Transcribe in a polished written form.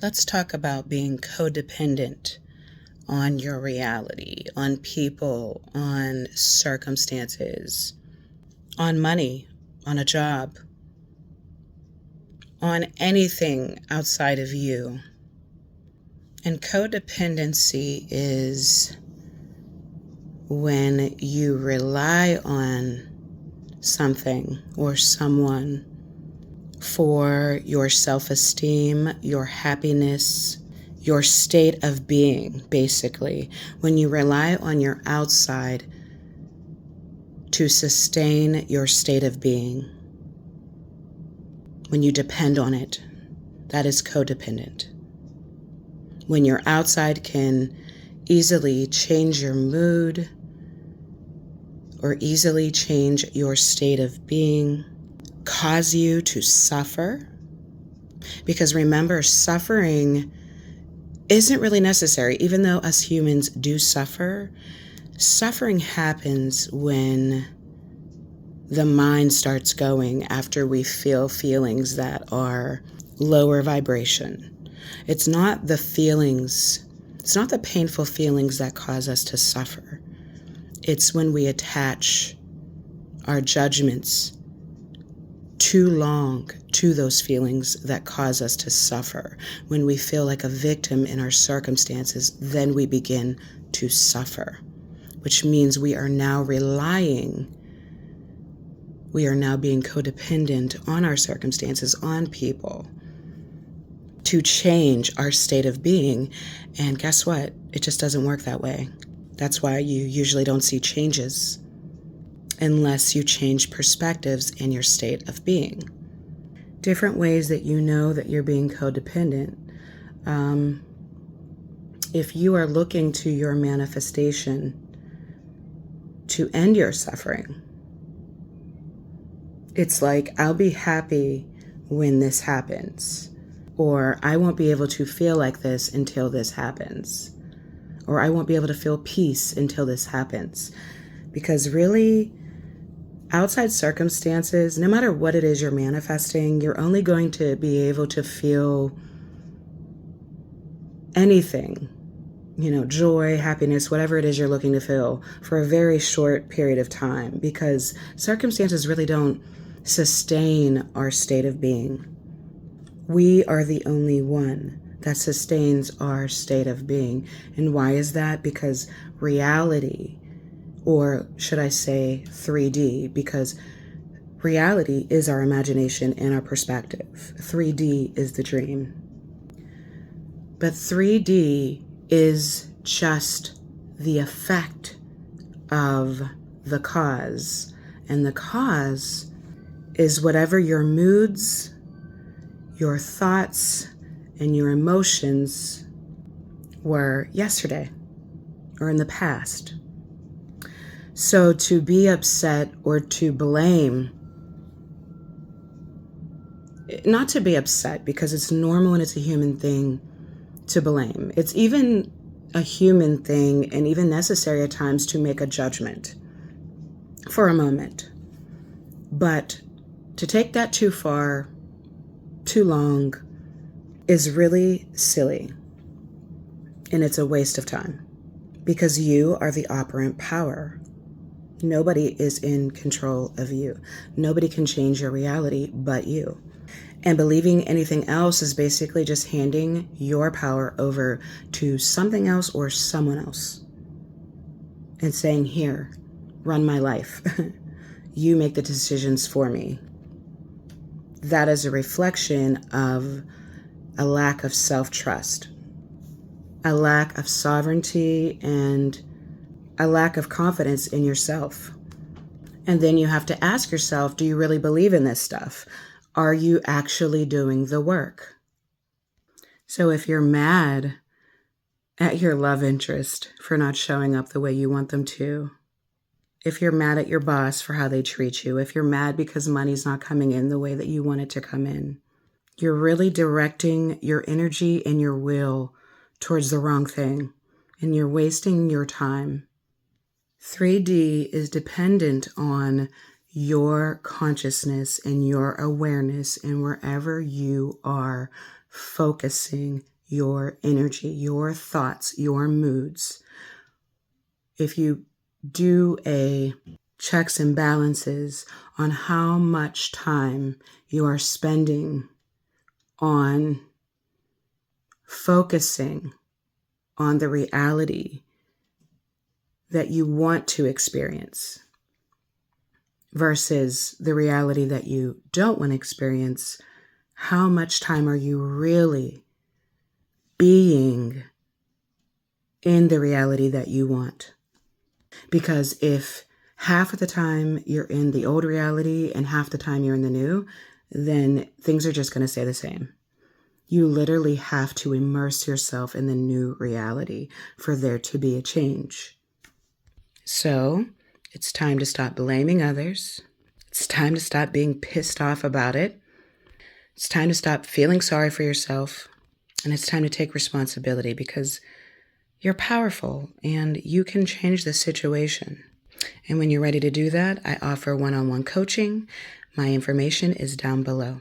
Let's talk about being codependent on your reality, on people, on circumstances, on money, on a job, on anything outside of you. And codependency is when you rely on something or someone for your self-esteem, your happiness, your state of being, basically. When you rely on your outside to sustain your state of being, when you depend on it, that is codependent. When your outside can easily change your mood or easily change your state of being, cause you to suffer. Because remember, suffering isn't really necessary. Even though us humans do suffer, suffering happens when the mind starts going after we feel feelings that are lower vibration. It's not the feelings, it's not the painful feelings that cause us to suffer. It's when we attach our judgments too long to those feelings that cause us to suffer. When we feel like a victim in our circumstances, then we begin to suffer, which means we are now being codependent on our circumstances, on people, to change our state of being. And guess what? It just doesn't work that way. That's why you usually don't see changes unless you change perspectives in your state of being. Different ways that you know that you're being codependent. If you are looking to your manifestation to end your suffering, it's like, I'll be happy when this happens, or I won't be able to feel like this until this happens, or I won't be able to feel peace until this happens. Because really, outside circumstances, no matter what it is you're manifesting, you're only going to be able to feel anything, joy, happiness, whatever it is you're looking to feel, for a very short period of time, because circumstances really don't sustain our state of being. We are the only one that sustains our state of being. And why is that? Because reality, or should I say 3D, because reality is our imagination and our perspective. 3D is the dream. But 3D is just the effect of the cause. And the cause is whatever your moods, your thoughts, and your emotions were yesterday or in the past. So to be upset or to blame, not to be upset, because it's normal and it's a human thing to blame. It's even a human thing and even necessary at times to make a judgment for a moment. But to take that too far, too long, is really silly. And it's a waste of time, because you are the operant power. Nobody is in control of you. Nobody can change your reality but you. And believing anything else is basically just handing your power over to something else or someone else and saying, here, run my life. You make the decisions for me. That is a reflection of a lack of self-trust, a lack of sovereignty, and a lack of confidence in yourself. And then you have to ask yourself, do you really believe in this stuff? Are you actually doing the work? So if you're mad at your love interest for not showing up the way you want them to, if you're mad at your boss for how they treat you, if you're mad because money's not coming in the way that you want it to come in, you're really directing your energy and your will towards the wrong thing, and you're wasting your time. 3D is dependent on your consciousness and your awareness, and wherever you are focusing your energy, your thoughts, your moods. If you do a checks and balances on how much time you are spending on focusing on the reality that you want to experience versus the reality that you don't want to experience, how much time are you really being in the reality that you want? Because if half of the time you're in the old reality and half the time you're in the new, then things are just going to stay the same. You literally have to immerse yourself in the new reality for there to be a change. So it's time to stop blaming others. It's time to stop being pissed off about it. It's time to stop feeling sorry for yourself. And it's time to take responsibility because you're powerful and you can change the situation. And when you're ready to do that, I offer one-on-one coaching. My information is down below.